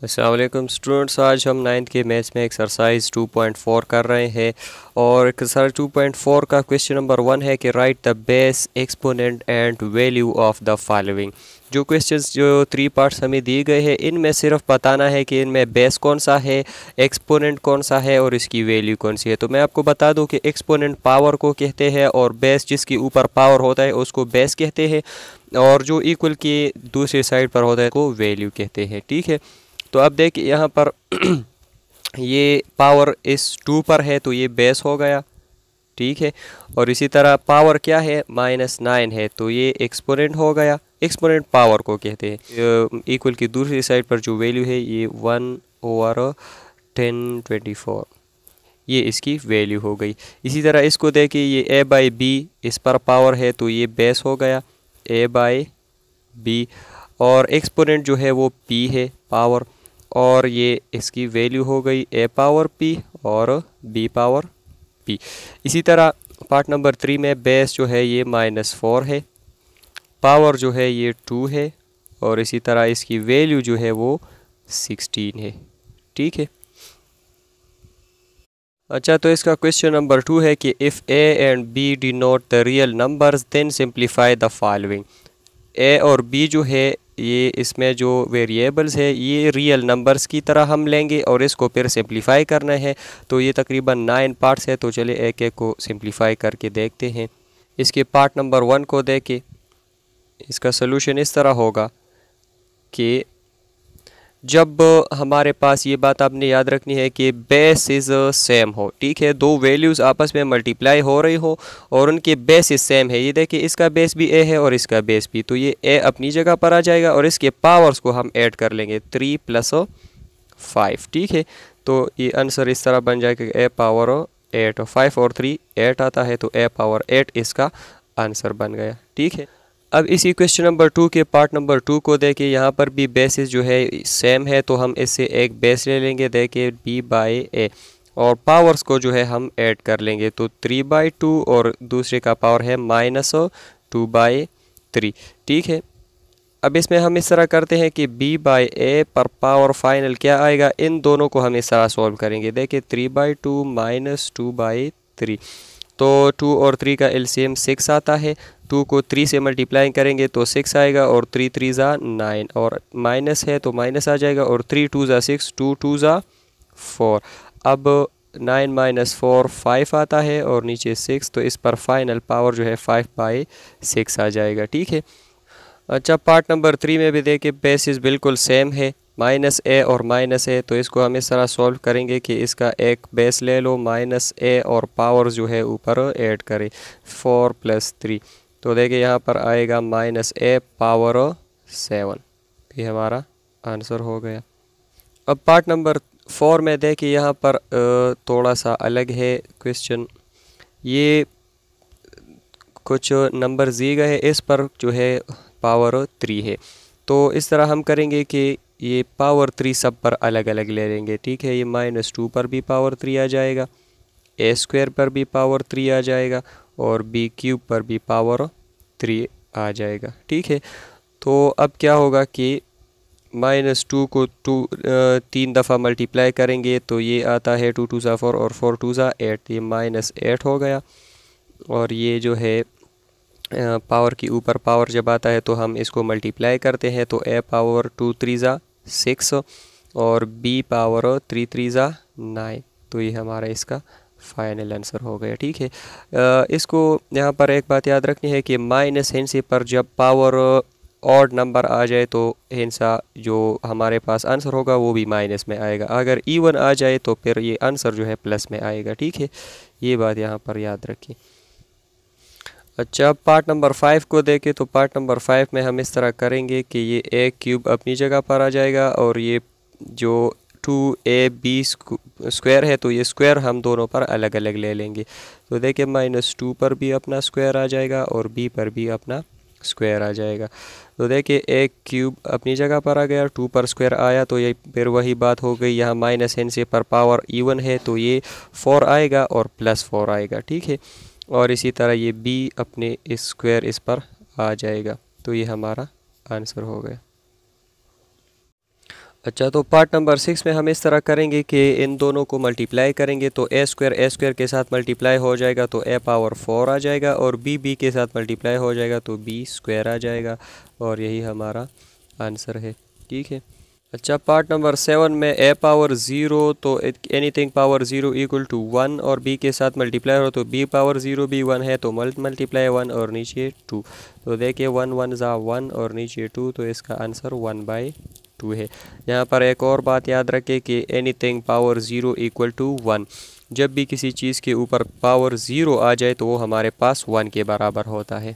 अस्सलाम वालेकुम स्टूडेंट्स, आज हम नाइन्थ के मैथ्स में एक्सरसाइज 2.4 कर रहे हैं और एक्सरसाइज 2.4 का क्वेश्चन नंबर 1 है कि right the base exponent and value of the following. जो क्वेश्चंस जो 3 पार्ट्स हमें दिए गए हैं इनमें सिर्फ बताना है कि इनमें बेस कौन सा है, एक्सपोनेंट कौन सा है और इसकी वैल्यू कौन सी है। तो मैं आपको बता दूं कि एक्सपोनेंट पावर को कहते हैं और बेस जिसके ऊपर पावर होता है उसको बेस कहते हैं और जो इक्वल की दूसरी साइड पर होता है को वैल्यू कहते हैं। ठीक है, तो अब देखिए यहाँ पर ये पावर इस 2 पर है तो ये बेस हो गया। ठीक है, और इसी तरह पावर क्या है -9 है तो ये एक्सपोनेंट हो गया। एक्सपोनेंट पावर को कहते हैं। इक्वल की दूसरी साइड पर जो वैल्यू है ये 1/1024 ये इसकी वैल्यू हो गई। इसी तरह इसको देखिए ये a/b इस पर पावर है तो ये बेस हो गया a/b और एक्सपोनेंट जो है वो p है पावर और ये इसकी वैल्यू हो गई a⁻p और b⁻p। इसी तरह पार्ट नंबर 3 में बेस जो है ये -4 है, पावर जो है ये 2 है और इसी तरह इसकी वैल्यू जो है वो 16 है। ठीक है, अच्छा तो इसका क्वेश्चन नंबर 2 है कि if a and b denote the real numbers then simplify the following. a और b जो है ये इसमें जो वेरिएबल्स है ये रियल नंबर्स की तरह हम लेंगे और इसको फिर सिंप्लीफाई करना है। तो ये तकरीबन 9 पार्ट्स है, तो चलिए एक एक को सिंप्लीफाई करके देखते हैं। इसके पार्ट नंबर 1 को देखें, इसका सोल्यूशन इस तरह होगा कि जब हमारे पास ये बात आपने याद रखनी है कि बेस इज़ सेम हो। ठीक है, दो वैल्यूज़ आपस में मल्टीप्लाई हो रही हो और उनके बेस इज सेम है। ये देखिए इसका बेस भी a है और इसका बेस भी, तो ये a अपनी जगह पर आ जाएगा और इसके पावर्स को हम ऐड कर लेंगे 3 + 5। ठीक है, तो ये आंसर इस तरह बन जाएगा a⁻8 और 5 और 3 8 आता है तो a⁻8 इसका आंसर बन गया। ठीक है, अब इसी क्वेश्चन नंबर 2 के पार्ट नंबर 2 को देखिए, यहाँ पर भी बेसिस जो है सेम है तो हम इससे एक बेस ले लेंगे, देखिए b/a और पावर्स को जो है हम ऐड कर लेंगे तो 3/2 और दूसरे का पावर है -2/3। ठीक है, अब इसमें हम इस तरह करते हैं कि b/a पर पावर फाइनल क्या आएगा, इन दोनों को हम इस तरह सॉल्व करेंगे। देखिए 3/2 - 2/3 तो 2 और 3 का एलसीएम 6 आता है। 2 को 3 से मल्टीप्लाई करेंगे तो 6 आएगा और 3 3 ज़ा 9 और माइनस है तो माइनस आ जाएगा और 3 2 ज़ा 6 2 2 ज़ा 4। अब 9 - 4 5 आता है और नीचे 6, तो इस पर फाइनल पावर जो है 5/6 आ जाएगा। ठीक है, अच्छा पार्ट नंबर 3 में भी देखिए बेसिस बिल्कुल सेम है, -a और माइनस है तो इसको हम इस तरह सॉल्व करेंगे कि इसका एक बेस ले लो -a और पावर जो है ऊपर ऐड करें 4 + 3, तो देखिए यहाँ पर आएगा -a⁻7। ये हमारा आंसर हो गया। अब पार्ट नंबर 4 में देखिए यहाँ पर थोड़ा सा अलग है क्वेश्चन। ये कुछ नंबर दिए गए हैं, इस पर जो है पावर 3 है तो इस तरह हम करेंगे कि ये पावर 3 सब पर अलग अलग ले लेंगे। ठीक है, ये -2 पर भी पावर 3 आ जाएगा, a² पर भी पावर 3 आ जाएगा और b³ पर भी पावर 3 आ जाएगा। ठीक है, तो अब क्या होगा कि -2 को 3 दफ़ा मल्टीप्लाई करेंगे तो ये आता है 2 2 ज़ा 4 और 4 2 ज़ा 8, ये -8 हो गया। और ये जो है पावर की ऊपर पावर जब आता है तो हम इसको मल्टीप्लाई करते हैं तो a⁻2 3 ज़ा 6 और b⁻3 3 ज़ा 9, तो ये हमारा इसका फाइनल आंसर हो गया। ठीक है, इसको यहाँ पर एक बात याद रखनी है कि माइनस हिंसे पर जब पावर ऑड नंबर आ जाए तो हिंसा जो हमारे पास आंसर होगा वो भी माइनस में आएगा, अगर इवन आ जाए तो फिर ये आंसर जो है प्लस में आएगा। ठीक है, ये बात यहाँ पर याद रखिए। अच्छा पार्ट नंबर 5 को देखें तो पार्ट नंबर 5 में हम इस तरह करेंगे कि ये a³ अपनी जगह पर आ जाएगा और ये जो 2ab² है तो ये स्क्वायर हम दोनों पर अलग अलग ले लेंगे। तो देखिए -2 पर भी अपना स्क्वायर आ जाएगा और b पर भी अपना स्क्वायर आ जाएगा। तो देखिए a³ अपनी जगह पर आ गया, 2 पर स्क्वायर आया तो ये फिर वही बात हो गई, यहाँ माइनस n से पर पावर इवन है तो ये 4 आएगा और +4 आएगा। ठीक है, और इसी तरह ये b अपने इस स्क्वायर इस पर आ जाएगा, तो ये हमारा आंसर हो गया। अच्छा, तो पार्ट नंबर 6 में हम इस तरह करेंगे कि इन दोनों को मल्टीप्लाई करेंगे तो ए स्क्वायर के साथ मल्टीप्लाई हो जाएगा तो ए पावर 4 आ जाएगा, और बी के साथ मल्टीप्लाई हो जाएगा तो बी स्क्वायर आ जाएगा, और यही हमारा आंसर है। ठीक है। अच्छा, पार्ट नंबर 7 में ए पावर 0 तो एनीथिंग पावर 0 इक्वल टू 1, और बी के साथ मल्टीप्लाई हो तो बी पावर 0 भी 1 है तो मल्टीप्लाई 1 और नीचे 2। तो देखिए 1 1 ज़ा 1 और नीचे 2, तो इसका आंसर 1/2 है। यहाँ पर एक और बात याद रखें कि एनीथिंग पावर 0 इक्वल टू 1, जब भी किसी चीज़ के ऊपर पावर 0 आ जाए तो वो हमारे पास 1 के बराबर होता है।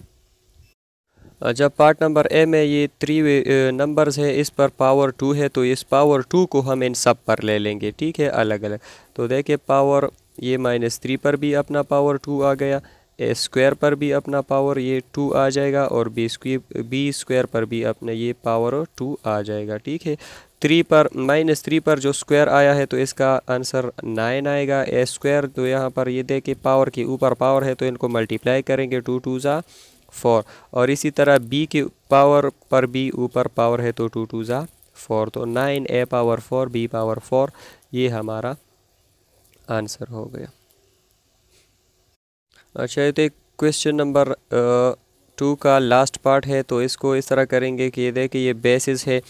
जब पार्ट नंबर ए में ये 3 नंबर्स है, इस पर पावर 2 है तो इस पावर 2 को हम इन सब पर ले लेंगे। ठीक है, अलग अलग। तो देखिए पावर ये -3 पर भी अपना पावर 2 आ गया, ए स्क्वायर पर भी अपना पावर ये 2 आ जाएगा, और बी स्क्वायर पर भी अपने ये पावर 2 आ जाएगा। ठीक है। -3 पर जो स्क्वायर आया है तो इसका आंसर 9 आएगा। ए स्क्वायर तो यहाँ पर ये देखिए पावर के ऊपर पावर है तो इनको मल्टीप्लाई करेंगे, 2 2 ज़ा 4, और इसी तरह बी के पावर पर भी ऊपर पावर है तो 2 2 ज़ा 4, तो 9 ए पावर 4 बी पावर 4, ये हमारा आंसर हो गया। अच्छा, ये तो क्वेश्चन नंबर 2 का लास्ट पार्ट है, तो इसको इस तरह करेंगे कि ये देखिए ये बेसिस है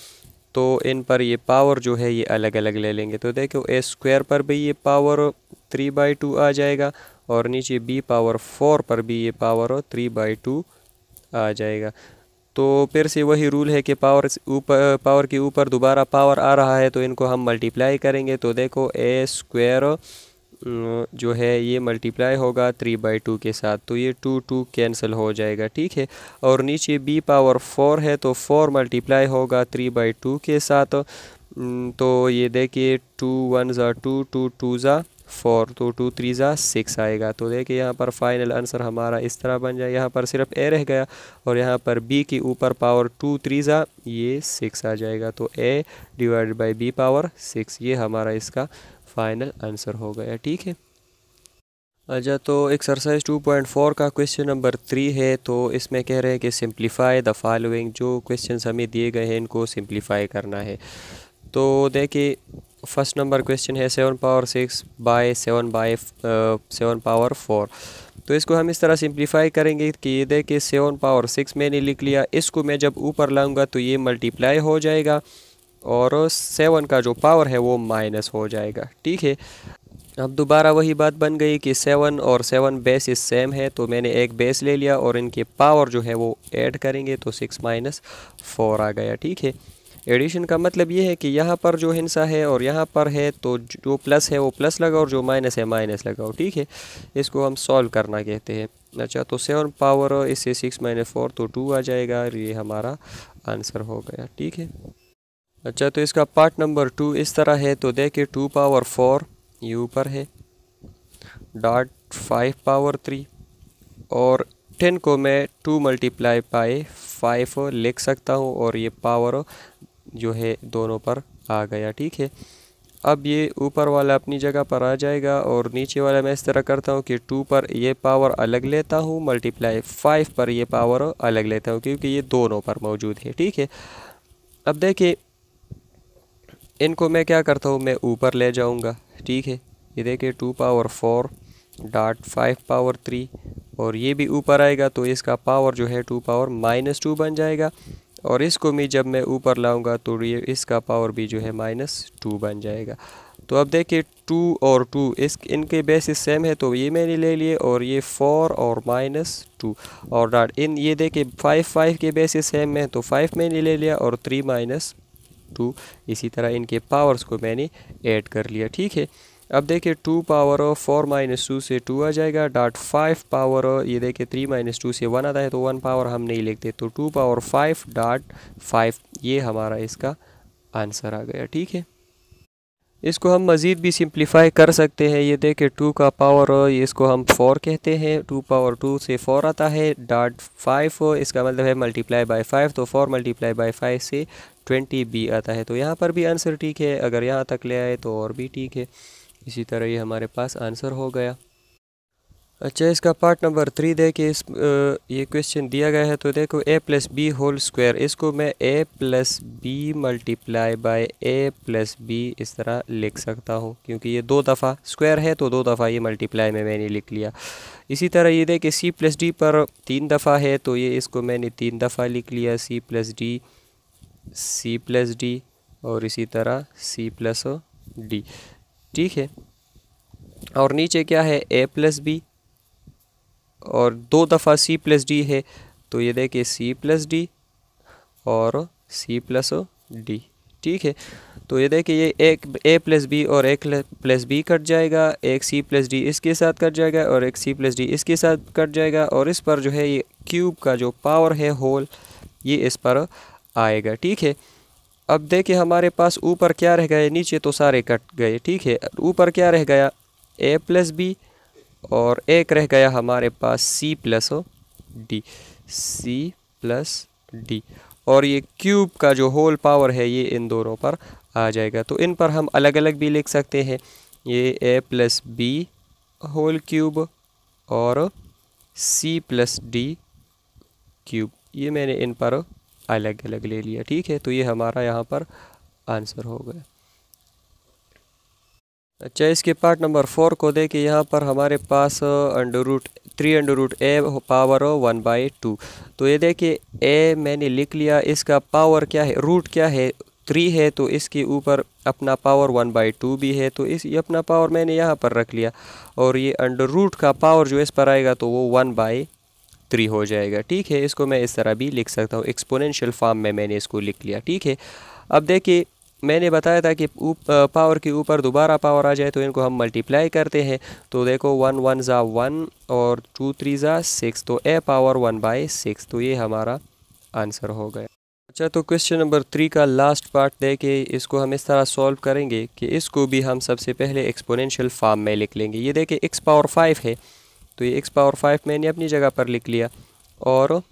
तो इन पर ये पावर जो है ये अलग अलग ले लेंगे। तो देखो ए स्क्वायर पर भी ये पावर 3/2 आ जाएगा, और नीचे बी पावर 4 पर भी ये पावर 3/2 आ जाएगा। तो फिर से वही रूल है कि पावर के ऊपर दोबारा पावर आ रहा है तो इनको हम मल्टीप्लाई करेंगे। तो देखो ए स्क्वायर जो है ये मल्टीप्लाई होगा 3/2 के साथ, तो ये 2 2 कैंसिल हो जाएगा। ठीक है। और नीचे बी पावर 4 है तो 4 मल्टीप्लाई होगा 3/2 के साथ। तो ये देखिए 2 1 ज़ा 2 2 2 ज़ा 4, तो 2 3 ज़ा 6 आएगा। तो देखिए यहाँ पर फाइनल आंसर हमारा इस तरह बन जाए। यहाँ पर सिर्फ ए रह गया, और यहाँ पर बी के ऊपर पावर 2 3 ज़ा ये 6 आ जाएगा, तो ए डिवाइडेड बाई बी पावर 6, ये हमारा इसका फाइनल आंसर हो गया। ठीक है। अच्छा, तो एक्सरसाइज 2.4 का क्वेश्चन नंबर 3 है, तो इसमें कह रहे हैं कि सिंप्लीफाई द फॉलोइंग। जो क्वेश्चंस हमें दिए गए हैं इनको सिंप्लीफाई करना है। तो देखिए फर्स्ट नंबर क्वेश्चन है 7 पावर 6 बाय 7 पावर 4। तो इसको हम इस तरह सिंप्लीफाई करेंगे कि ये देखिए 7 पावर 6 मैंने लिख लिया, इसको मैं जब ऊपर लाऊंगा तो ये मल्टीप्लाई हो जाएगा, और 7 का जो पावर है वो माइनस हो जाएगा। ठीक है। अब दोबारा वही बात बन गई कि 7 और 7 बेस इस सेम है, तो मैंने एक बेस ले लिया और इनके पावर जो है वो ऐड करेंगे, तो 6 - 4 आ गया। ठीक है। एडिशन का मतलब ये है कि यहाँ पर जो हिस्सा है और यहाँ पर है तो जो प्लस है वो प्लस लगाओ, और जो माइनस है माइनस लगाओ। ठीक है। इसको हम सॉल्व करना कहते हैं। अच्छा, तो 7 पावर इससे 6 - 4 तो 2 आ जाएगा, और ये हमारा आंसर हो गया। ठीक है। अच्छा, तो इसका पार्ट नंबर 2 इस तरह है, तो देखिए 2 पावर 4 ये ऊपर है, डॉट 5 पावर 3, और 10 को मैं 2 मल्टीप्लाई बाई 5 लिख सकता हूँ, और ये पावर जो है दोनों पर आ गया। ठीक है। अब ये ऊपर वाला अपनी जगह पर आ जाएगा, और नीचे वाला मैं इस तरह करता हूँ कि 2 पर ये पावर अलग लेता हूँ, मल्टीप्लाई 5 पर ये पावर अलग लेता हूँ, क्योंकि ये दोनों पर मौजूद है। ठीक है। अब देखिए इनको मैं क्या करता हूँ, मैं ऊपर ले जाऊँगा। ठीक है। ये देखिए 2 पावर 4 डॉट 5 पावर 3, और ये भी ऊपर आएगा तो इसका पावर जो है 2 पावर -2 बन जाएगा, और इसको भी जब मैं ऊपर लाऊंगा तो ये इसका पावर भी जो है -2 बन जाएगा। तो अब देखिए 2 और 2 इनके बेसिस सेम है, तो ये मैंने ले लिए, और ये 4 और -2 और डॉट इन ये देखिए 5 के बेसिस सेम है, तो 5 मैंने ले लिया, और 3 - 2 इसी तरह इनके पावर्स को मैंने ऐड कर लिया। ठीक है। अब देखिए 2 पावर 4 - 2 से 2 आ जाएगा, डॉट 5 पावर ये देखिए 3 - 2 से 1 आता है, तो 1 पावर हम नहीं लिखते, तो 2 पावर 5 डॉट 5, ये हमारा इसका आंसर आ गया। ठीक है। इसको हम मज़ीद भी सिंप्लीफाई कर सकते हैं। ये देखिए 2 का पावर इसको हम 4 कहते हैं, 2 पावर 2 से 4 आता है, डॉट 5 इसका मतलब है मल्टीप्लाई बाय 5, तो 4 मल्टीप्लाई बाय 5 से 20 बी आता है। तो यहाँ पर भी आंसर ठीक है, अगर यहाँ तक ले आए तो और भी ठीक है। इसी तरह ये हमारे पास आंसर हो गया। अच्छा, इसका पार्ट नंबर 3 देखिए। ये क्वेश्चन दिया गया है तो देखो a plus B whole square, इसको मैं a plus B multiply by a plus B इस तरह लिख सकता हूँ, क्योंकि ये 2 दफ़ा स्क्वायर है तो 2 दफ़ा ये मल्टीप्लाई में मैंने लिख लिया। इसी तरह ये देखिए c प्लस डी पर 3 दफ़ा है तो ये इसको मैंने 3 दफ़ा लिख लिया, c प्लस डी और इसी तरह c प्लस डी। ठीक है, और नीचे क्या है a प्लस बी और 2 दफ़ा c प्लस डी है तो ये देखिए c प्लस डी और c प्लस डी। ठीक है, तो ये देखिए ये एक a प्लस बी और एक प्लस बी कट जाएगा, एक c प्लस डी इसके साथ कट जाएगा और एक c प्लस डी इसके साथ कट जाएगा, और इस पर जो है ये क्यूब का जो पावर है होल ये इस पर आएगा। ठीक है, अब देखिए हमारे पास ऊपर क्या रह गए, नीचे तो सारे कट गए। ठीक है, ऊपर क्या रह गया a प्लस बी और एक रह गया हमारे पास c प्लस डी, और ये क्यूब का जो होल पावर है ये इन दोनों पर आ जाएगा। तो इन पर हम अलग अलग भी लिख सकते हैं, ये a plus B whole cube और c प्लस डी क्यूब, ये मैंने इन पर अलग अलग ले लिया। ठीक है, तो ये हमारा यहाँ पर आंसर हो गया। अच्छा, इसके पार्ट नंबर 4 को देखिए। यहाँ पर हमारे पास √3 अंडर रूट ए पावर 1/2। तो ये देखिए a मैंने लिख लिया, इसका पावर क्या है, रूट क्या है 3 है तो इसके ऊपर अपना पावर 1/2 भी है, तो इस ये अपना पावर मैंने यहाँ पर रख लिया, और ये अंडर रूट का पावर जो इस पर आएगा तो वो 1/3 हो जाएगा। ठीक है, इसको मैं इस तरह भी लिख सकता हूँ, एक्सपोनेंशियल फॉर्म में मैंने इसको लिख लिया। ठीक है, अब देखिए मैंने बताया था कि पावर के ऊपर दोबारा पावर आ जाए तो इनको हम मल्टीप्लाई करते हैं। तो देखो 1 1 ज़ा 1 और 2 3 ज़ा 6, तो a पावर 1/6, तो ये हमारा आंसर हो गया। अच्छा, तो क्वेश्चन नंबर 3 का लास्ट पार्ट देके इसको हम इस तरह सॉल्व करेंगे कि इसको भी हम सबसे पहले एक्सपोनेंशियल फॉर्म में लिख लेंगे। ये देखिए x पावर 5 है तो ये x पावर 5 मैंने अपनी जगह पर लिख लिया, और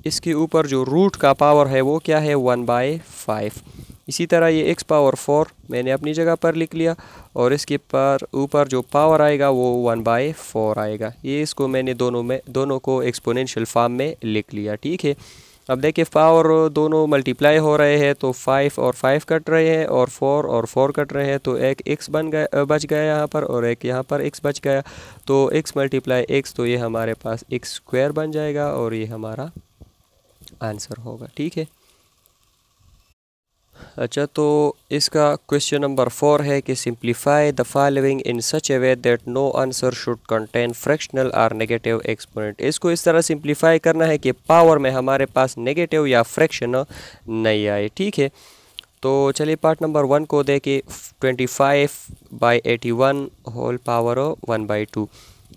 इसके ऊपर जो रूट का पावर है वो क्या है 1/5। इसी तरह ये x पावर 4 मैंने अपनी जगह पर लिख लिया, और इसके पर ऊपर जो पावर आएगा वो 1/4 आएगा। ये इसको मैंने दोनों को एक्सपोनेंशियल फॉर्म में लिख लिया। ठीक है, अब देखिए पावर दोनों मल्टीप्लाई हो रहे हैं तो 5 और 5 कट रहे हैं और 4 और 4 कट रहे हैं, तो एक x बच गया यहाँ पर और एक यहाँ पर x बच गया, तो x मल्टीप्लाई x, तो ये हमारे पास x स्क्वायर बन जाएगा और ये हमारा आंसर होगा। ठीक है, अच्छा, तो इसका क्वेश्चन नंबर 4 है कि simplify the following in such a way that no answer should contain fractional और नेगेटिव एक्सपोनेंट। इसको इस तरह सिंप्लीफाई करना है कि पावर में हमारे पास नेगेटिव या फ्रैक्शन नहीं आए। ठीक है, तो चलिए पार्ट नंबर 1 को देखिए। 25/81 होल पावर 1/2।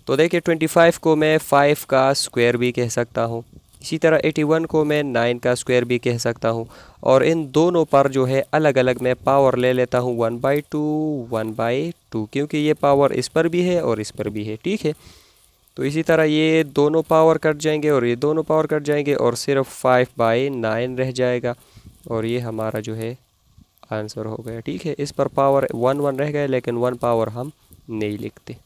तो देखिए 25 को मैं 5 का स्क्वायर भी कह सकता हूँ, इसी तरह 81 को मैं 9 का स्क्वायर भी कह सकता हूँ, और इन दोनों पर जो है अलग अलग मैं पावर ले लेता हूँ 1/2, क्योंकि ये पावर इस पर भी है और इस पर भी है। ठीक है, तो इसी तरह ये दोनों पावर कट जाएंगे और ये दोनों पावर कट जाएंगे और सिर्फ 5/9 रह जाएगा, और ये हमारा जो है आंसर हो गया। ठीक है, इस पर पावर 1 1 रह गए लेकिन 1 पावर हम नहीं लिखते।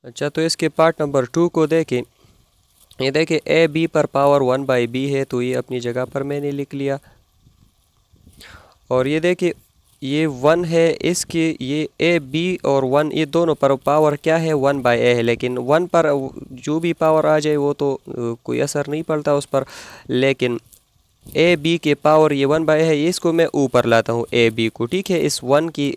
अच्छा, तो इसके पार्ट नंबर 2 को देखें। ये देखिए ए बी पर पावर 1/b है तो ये अपनी जगह पर मैंने लिख लिया, और ये देखिए ये 1 है, इसके ये ए बी और 1 ये दोनों पर पावर क्या है 1/a है, लेकिन 1 पर जो भी पावर आ जाए वो तो कोई असर नहीं पड़ता उस पर, लेकिन ए बी के पावर ये 1/a है, इसको मैं ऊपर लाता हूँ ए बी को। ठीक है, इस 1 की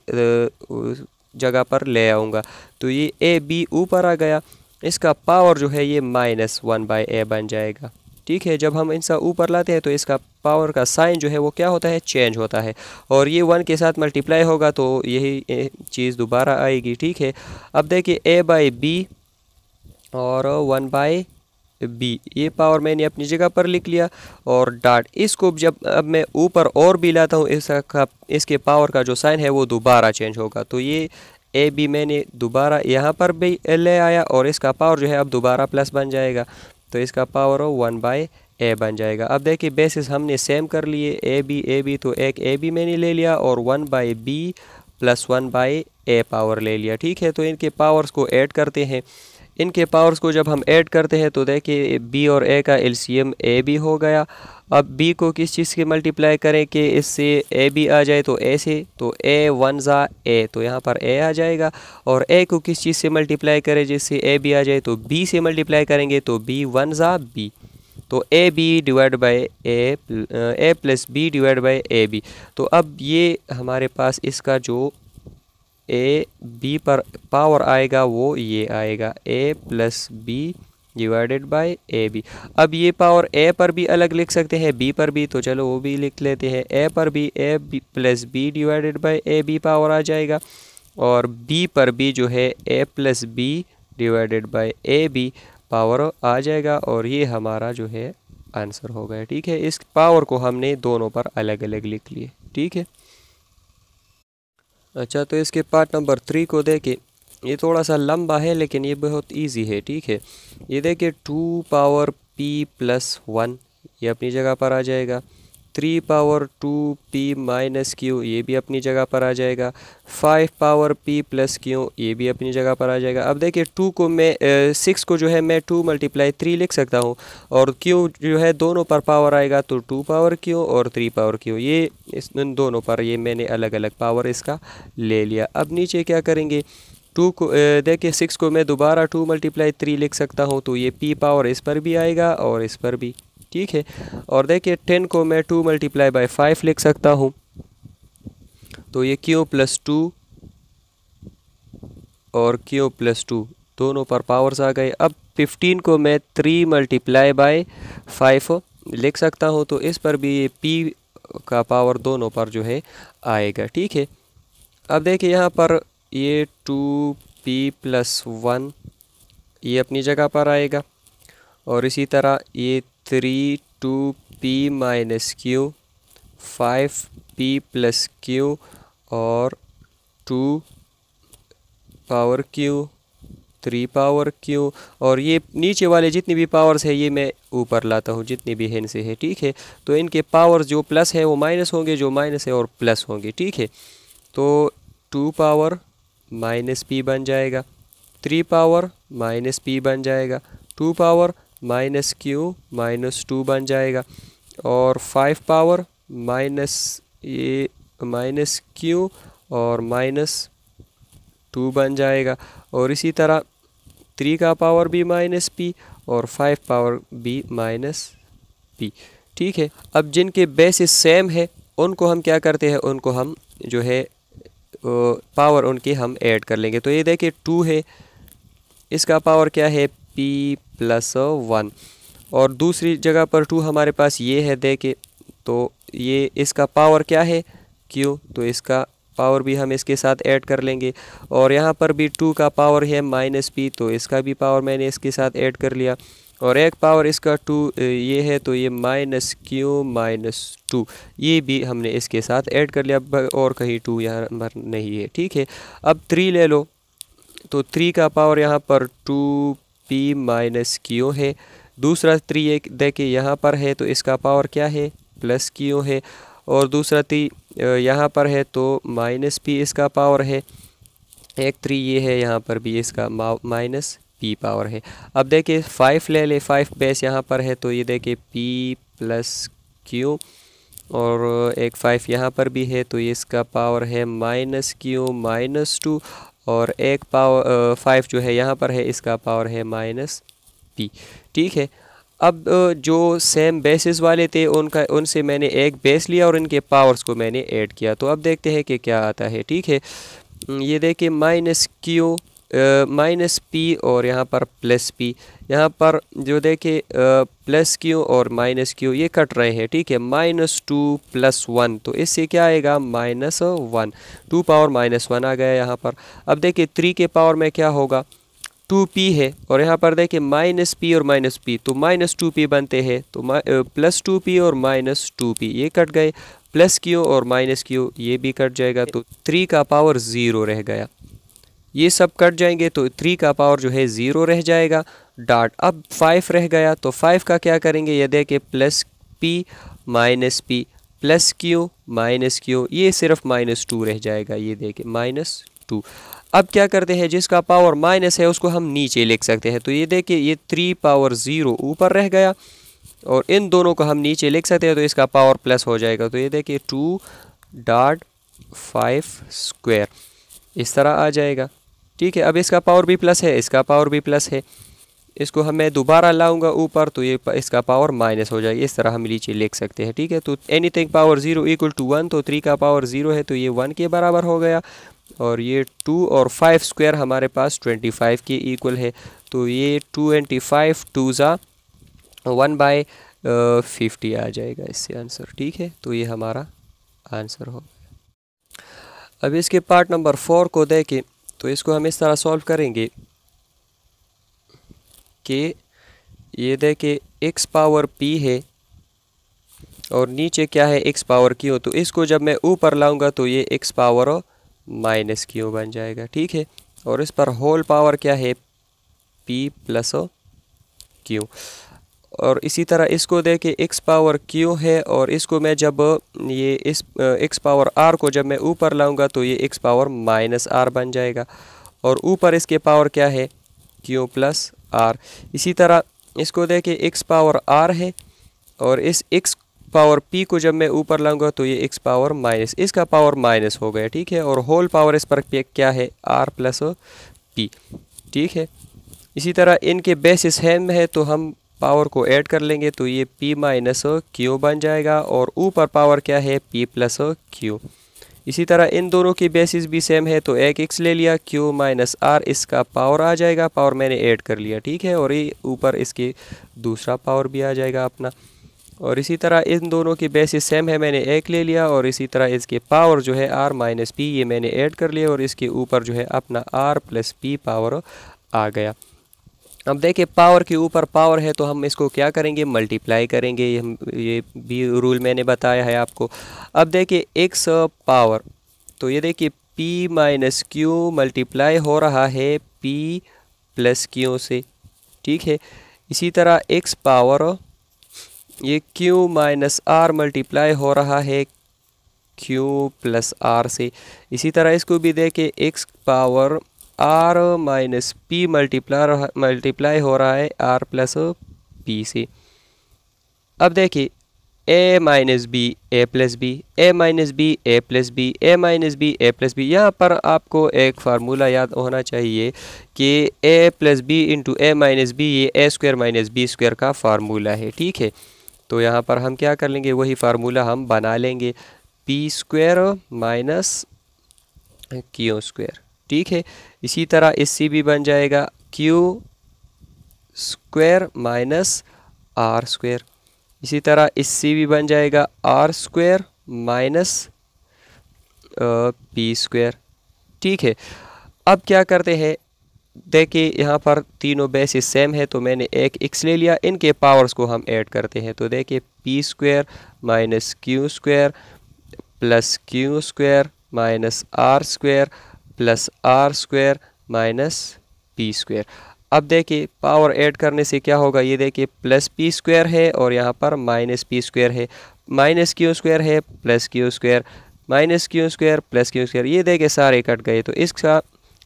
जगह पर ले आऊँगा तो ये ए बी ऊपर आ गया, इसका पावर जो है ये -1/a बन जाएगा। ठीक है, जब हम इनसा ऊपर लाते हैं तो इसका पावर का साइन जो है वो क्या होता है, चेंज होता है, और ये 1 के साथ मल्टीप्लाई होगा तो यही चीज़ दोबारा आएगी। ठीक है, अब देखिए a/b और 1/b, ये पावर मैंने अपनी जगह पर लिख लिया, और डॉट इसको जब अब मैं ऊपर और भी लाता हूँ इसके पावर का जो साइन है वो दोबारा चेंज होगा, तो ये ए बी मैंने दोबारा यहाँ पर भी ले आया और इसका पावर जो है अब दोबारा प्लस बन जाएगा, तो इसका पावर 1/a बन जाएगा। अब देखिए बेसिस हमने सेम कर लिए, ए बी तो एक ए बी मैंने ले लिया और 1/b +1 बाई ए पावर ले लिया। ठीक है, तो इनके पावर्स को ऐड करते हैं। इनके पावर्स को जब हम ऐड करते हैं तो देखिए बी और ए का एलसीएम ए बी हो गया। अब बी को किस चीज़ से मल्टीप्लाई करें कि इससे ए बी आ जाए, तो ए से, तो ए वन ज़ा ए, तो यहाँ पर ए आ जाएगा। और ए को किस चीज़ से मल्टीप्लाई करें जिससे ए बी आ जाए, तो बी से मल्टीप्लाई करेंगे, तो बी वन ज़ा बी, तो A B divide by A plus B divide by A B. तो अब ये हमारे पास इसका जो ए बी पर पावर आएगा वो ये आएगा A plus B divided by A B. अब ये पावर ए पर भी अलग लिख सकते हैं, बी पर भी, तो चलो वो भी लिख लेते हैं। ए पर भी A B plus B divided by A B power आ जाएगा, और बी पर भी जो है A plus B divided by A B power आ जाएगा, और ये हमारा जो है आंसर हो गया। ठीक है, इस पावर को हमने दोनों पर अलग अलग लिख लिए। ठीक है, अच्छा, तो इसके पार्ट नंबर 3 को देखें। ये थोड़ा सा लंबा है लेकिन ये बहुत इजी है। ठीक है, ये देखिए 2 पावर p प्लस 1 ये अपनी जगह पर आ जाएगा। 3 पावर 2p माइनस q ये भी अपनी जगह पर आ जाएगा। 5 पावर p प्लस q ये भी अपनी जगह पर आ जाएगा। अब देखिए 2 को मैं 6 को जो है मैं 2 मल्टीप्लाई 3 लिख सकता हूँ, और q जो है दोनों पर पावर आएगा, तो 2 पावर q और 3 पावर q, ये इन दोनों पर ये मैंने अलग अलग पावर इसका ले लिया। अब नीचे क्या करेंगे, 2 को देखिए 6 को मैं दोबारा 2 मल्टीप्लाई 3 लिख सकता हूँ, तो ये p पावर इस पर भी आएगा और इस पर भी। ठीक है, और देखिए 10 को मैं 2 मल्टीप्लाई बाई 5 लिख सकता हूँ, तो ये q प्लस 2 और q प्लस 2 दोनों पर पावर्स आ गए। अब 15 को मैं 3 मल्टीप्लाई बाई 5 लिख सकता हूँ, तो इस पर भी ये p का पावर दोनों पर जो है आएगा। ठीक है, अब देखिए यहाँ पर ये 2p प्लस 1 ये अपनी जगह पर आएगा, और इसी तरह ये 3 2p minus q, 5p plus q और 2 पावर q, 3 पावर q, और ये नीचे वाले जितनी भी पावर्स है ये मैं ऊपर लाता हूँ जितनी भी है इनसे है। ठीक है, तो इनके पावर्स जो प्लस है वो माइनस होंगे, जो माइनस है और प्लस होंगे। ठीक है, तो 2 पावर माइनस p बन जाएगा, 3 पावर माइनस p बन जाएगा, 2 पावर माइनस q माइनस 2 बन जाएगा, और 5 पावर माइनस ये माइनस q और माइनस 2 बन जाएगा, और इसी तरह 3 का पावर भी माइनस p और 5 पावर भी माइनस p। ठीक है, अब जिनके बेसिस सेम है उनको हम क्या करते हैं, उनको हम जो है पावर उनके हम ऐड कर लेंगे। तो ये देखिए 2 है, इसका पावर क्या है p प्लस 1, और दूसरी जगह पर 2 हमारे पास ये है देखिए, तो ये इसका पावर क्या है q, तो इसका पावर भी हम इसके साथ ऐड कर लेंगे, और यहाँ पर भी 2 का पावर है माइनस p, तो इसका भी पावर मैंने इसके साथ ऐड कर लिया, और एक पावर इसका 2 ये है, तो ये माइनस q माइनस 2 ये भी हमने इसके साथ ऐड कर लिया, और कहीं 2 यहाँ पर नहीं है। ठीक है, अब 3 ले लो, तो 3 का पावर यहाँ पर 2p माइनस q है, दूसरा 3 एक देखिए यहाँ पर है, तो इसका पावर क्या है प्लस q है, और दूसरा 3 यहाँ पर है तो माइनस p इसका पावर है, एक 3 ये है यहाँ पर भी इसका माइनस p पावर है। अब देखिए 5 ले ले, 5 बेस यहाँ पर है, तो ये देखिए p प्लस q, और एक 5 यहाँ पर भी है, तो ये इसका पावर है माइनस q माइनस 2, और एक पावर 5 जो है यहाँ पर है, इसका पावर है माइनस p। ठीक है, अब जो सेम बेसिस वाले थे उनसे मैंने एक बेस लिया और इनके पावर्स को मैंने ऐड किया, तो अब देखते हैं कि क्या आता है। ठीक है, ये देखिए माइनस q माइनस p और यहाँ पर प्लस p, यहाँ पर जो देखिए प्लस q और माइनस q ये कट रहे हैं। ठीक है, माइनस 2 प्लस 1, तो इससे क्या आएगा माइनस 1, 2 पावर माइनस 1 आ गया यहाँ पर। अब देखिए 3 के पावर में क्या होगा 2p है, और यहाँ पर देखिए माइनस p और माइनस p, तो माइनस 2p बनते हैं, तो प्लस 2p और माइनस 2p ये कट गए, प्लस q और माइनस q ये भी कट जाएगा, तो 3 का पावर 0 रह गया, ये सब कट जाएंगे, तो 3 का पावर जो है 0 रह जाएगा डॉट। अब 5 रह गया, तो 5 का क्या करेंगे, ये देखिए plus p minus p, plus Q minus Q, ये सिर्फ -2 रह जाएगा। ये देखिए -2। अब क्या करते हैं, जिसका पावर माइनस है उसको हम नीचे लिख सकते हैं। तो ये देखिए ये 3 पावर 0 ऊपर रह गया और इन दोनों को हम नीचे लिख सकते हैं, तो इसका पावर प्लस हो जाएगा। तो ये देखिए 2.5 स्क्वायर इस तरह आ जाएगा। ठीक है, अब इसका पावर भी प्लस है, इसका पावर भी प्लस है, इसको मैं दोबारा लाऊंगा ऊपर तो ये इसका पावर माइनस हो जाएगा। इस तरह हम नीचे लिख सकते हैं। ठीक है, तो एनीथिंग पावर 0 इक्वल टू 1, तो 3 का पावर 0 है तो ये 1 के बराबर हो गया। और ये 2 और 5 स्क्वायर हमारे पास 25 के इक्वल है। तो ये 25 2 ज़ा 1/50 आ जाएगा इससे आंसर। ठीक है, तो ये हमारा आंसर हो। अब इसके पार्ट नंबर 4 को देखें तो इसको हम इस तरह सॉल्व करेंगे कि ये देखें x पावर p है और नीचे क्या है x पावर q। तो इसको जब मैं ऊपर लाऊंगा तो ये x पावर -q बन जाएगा। ठीक है, और इस पर होल पावर क्या है p प्लस q। और इसी तरह इसको देखें x पावर q है और इसको मैं जब ये इस x पावर r को जब मैं ऊपर लाऊंगा तो ये x पावर -r बन जाएगा। और ऊपर इसके पावर क्या है q प्लस r। इसी तरह इसको देखें x पावर r है और इस x पावर p को जब मैं ऊपर लाऊंगा तो ये x पावर माइनस, इसका पावर माइनस हो गया। ठीक है, और होल पावर इस पर क्या है r प्लस p। ठीक है, इसी तरह इनके बेसिस सेम है तो हम पावर को ऐड कर लेंगे तो ये p माइनस q बन जाएगा और ऊपर पावर क्या है p प्लस q। इसी तरह इन दोनों की बेसिस भी सेम है तो एक x ले लिया, q माइनस r इसका पावर आ जाएगा, पावर मैंने ऐड कर लिया। ठीक है, और ये ऊपर इसके दूसरा पावर भी आ जाएगा अपना। और इसी तरह इन दोनों की बेसिस सेम है, मैंने एक ले लिया और इसी तरह इसके पावर जो है r माइनस p ये मैंने ऐड कर लिया और इसके ऊपर जो है अपना r प्लस p पावर आ गया। अब देखिए पावर के ऊपर पावर है तो हम इसको क्या करेंगे मल्टीप्लाई करेंगे, ये भी रूल मैंने बताया है आपको। अब देखिए x पावर, तो ये देखिए p माइनस क्यू मल्टीप्लाई हो रहा है p प्लस क्यू से। ठीक है, इसी तरह x पावर ये q माइनस r मल्टीप्लाई हो रहा है q प्लस r से। इसी तरह इसको भी देखिए x power r minus p multiply हो रहा है r प्लस p से। अब देखिए a minus B A plus B, A minus B A plus B, A minus B A plus B. यहाँ पर आपको एक फार्मूला याद होना चाहिए कि a plus B into A minus B ये A square minus B square का फार्मूला है। ठीक है, तो यहाँ पर हम क्या कर लेंगे वही फार्मूला हम बना लेंगे p square minus Q square. ठीक है, इसी तरह इससे भी बन जाएगा q square minus r square. इसी तरह इससे भी बन जाएगा r square minus p square. ठीक है, अब क्या करते हैं, देखिए यहाँ पर तीनों बेसिस सेम है तो मैंने एक x ले लिया, इनके पावर्स को हम ऐड करते हैं। तो देखिए p square minus q square plus q square minus r square plus r square minus p square. अब देखिए पावर ऐड करने से क्या होगा, ये देखिए प्लस p स्क्वायर है और यहाँ पर माइनस p स्क्वायर है, माइनस q स्क्वायर है plus q square minus q square plus q square. ये देखिए सारे कट गए तो इसका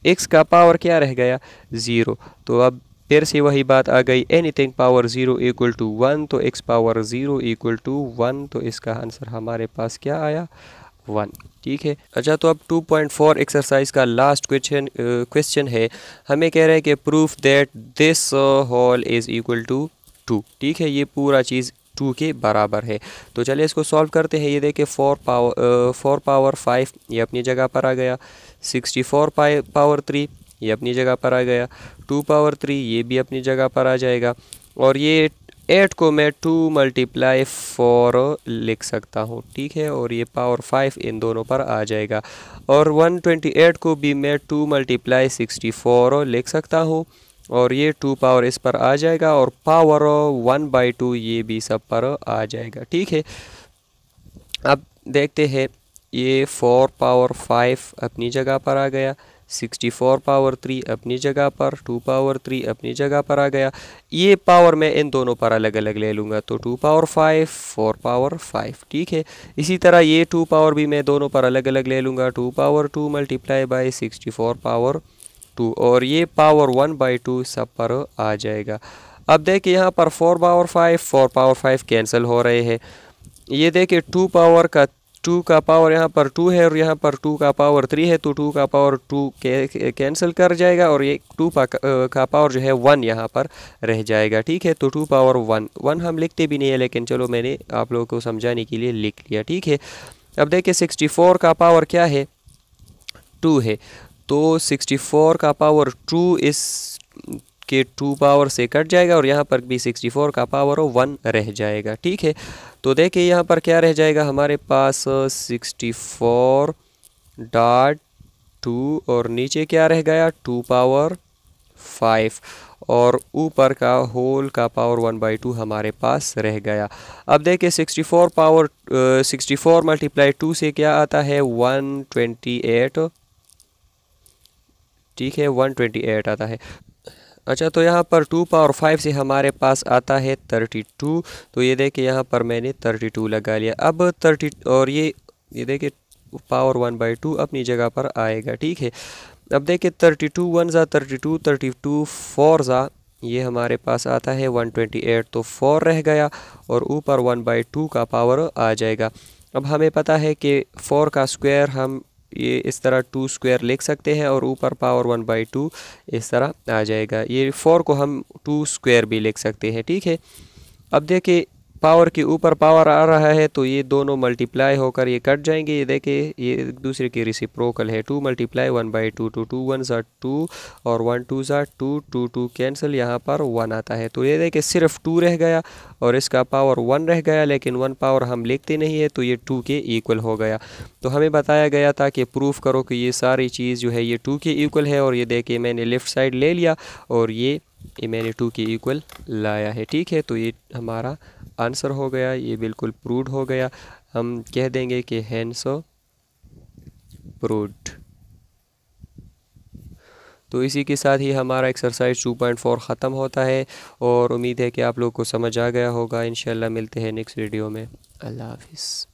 x का पावर क्या रह गया 0। तो अब फिर से वही बात आ गई, एनीथिंग पावर 0 इक्वल टू 1, तो x पावर 0 इक्वल टू 1, तो इसका आंसर हमारे पास क्या आया 1। ठीक है, अच्छा तो अब 2.4 एक्सरसाइज का लास्ट क्वेश्चन है। हमें कह रहे हैं कि proof that this whole is equal to 2। ठीक है, ये पूरा चीज़ 2 के बराबर है। तो चलिए इसको सॉल्व करते हैं। ये देखिए 4 पावर 5 ये अपनी जगह पर आ गया, 64 पावर 3 ये अपनी जगह पर आ गया, 2 पावर 3 ये भी अपनी जगह पर आ जाएगा और ये 8 को मैं 2 मल्टीप्लाई 4 लिख सकता हूँ। ठीक है, और ये पावर 5 इन दोनों पर आ जाएगा और 128 को भी मैं 2 मल्टीप्लाई 64 लिख सकता हूँ और ये 2 पावर इस पर आ जाएगा और पावर 1/2 ये भी सब पर आ जाएगा। ठीक है, अब देखते हैं ये 4 पावर 5 अपनी जगह पर आ गया, 64 पावर 3 अपनी जगह पर, 2 पावर 3 अपनी जगह पर आ गया। ये पावर मैं इन दोनों पर अलग अलग ले लूँगा, तो 2 पावर 5, 4 पावर 5, ठीक है। इसी तरह ये 2 पावर भी मैं दोनों पर अलग अलग ले लूँगा, 2 पावर 2 मल्टीप्लाई बाई 64 पावर 2, और ये पावर 1/2 सब पर आ जाएगा। अब देखिए यहाँ पर 4 पावर 5, 4 पावर 5 कैंसिल हो रहे हैं। ये देखिए 2 का पावर यहाँ पर 2 है और यहाँ पर 2 का पावर 3 है, तो 2 का पावर 2 कैंसिल कर जाएगा और ये 2 का पावर जो है 1 यहाँ पर रह जाएगा, ठीक है। तो 2 पावर 1 हम लिखते भी नहीं है, लेकिन चलो मैंने आप लोगों को समझाने के लिए लिख लिया, ठीक है। अब देखिए 64 का पावर क्या है, 2 है, तो 64 का पावर 2 इस के 2 पावर से कट जाएगा और यहाँ पर भी 64 का पावर 1 रह जाएगा, ठीक है। तो देखिए यहाँ पर क्या रह जाएगा हमारे पास 64.2 और नीचे क्या रह गया 2 पावर 5 और ऊपर का होल का पावर 1/2 हमारे पास रह गया। अब देखिए 64 मल्टीप्लाई 2 से क्या आता है 128, ठीक है, 128 आता है। अच्छा, तो यहाँ पर 2 पावर 5 से हमारे पास आता है 32, तो ये देखिए यहाँ पर मैंने 32 लगा लिया। अब 30 और ये देखिए पावर 1/2 अपनी जगह पर आएगा, ठीक है। अब देखिए 32 1 ज़ा 32, 32 4 ज़ा ये हमारे पास आता है 128, तो 4 रह गया और ऊपर 1/2 का पावर आ जाएगा। अब हमें पता है कि 4 का स्क्वायर हम ये इस तरह 2 स्क्वायर लिख सकते हैं और ऊपर पावर 1/2 इस तरह आ जाएगा। ये 4 को हम 2 स्क्वायर भी लिख सकते हैं, ठीक है। अब देखिए पावर के ऊपर पावर आ रहा है, तो ये दोनों मल्टीप्लाई होकर ये कट जाएंगे। ये देखिए ये एक दूसरे की रेसिप्रोकल है, 2 मल्टीप्लाई 1/2, तो 2 1 ज़ा 2 और 1 2 ज़ा 2, 2 2 कैंसिल, यहाँ पर 1 आता है। तो ये देखिए सिर्फ 2 रह गया और इसका पावर 1 रह गया, लेकिन 1 पावर हम लिखते नहीं है, तो ये 2 के इक्वल हो गया। तो हमें बताया गया था कि प्रूफ करो कि ये सारी चीज़ जो है ये 2 के इक्वल है, और ये देखिए मैंने लेफ़्ट साइड ले लिया और ये मैंने 2 के इक्वल लाया है, ठीक है। तो ये हमारा आंसर हो गया, ये बिल्कुल प्रूव्ड हो गया। हम कह देंगे कि हेंस प्रूव्ड। तो इसी के साथ ही हमारा एक्सरसाइज 2.4 ख़त्म होता है और उम्मीद है कि आप लोग को समझ आ गया होगा। इंशाल्लाह मिलते हैं नेक्स्ट वीडियो में। अल्लाह हाफिज़।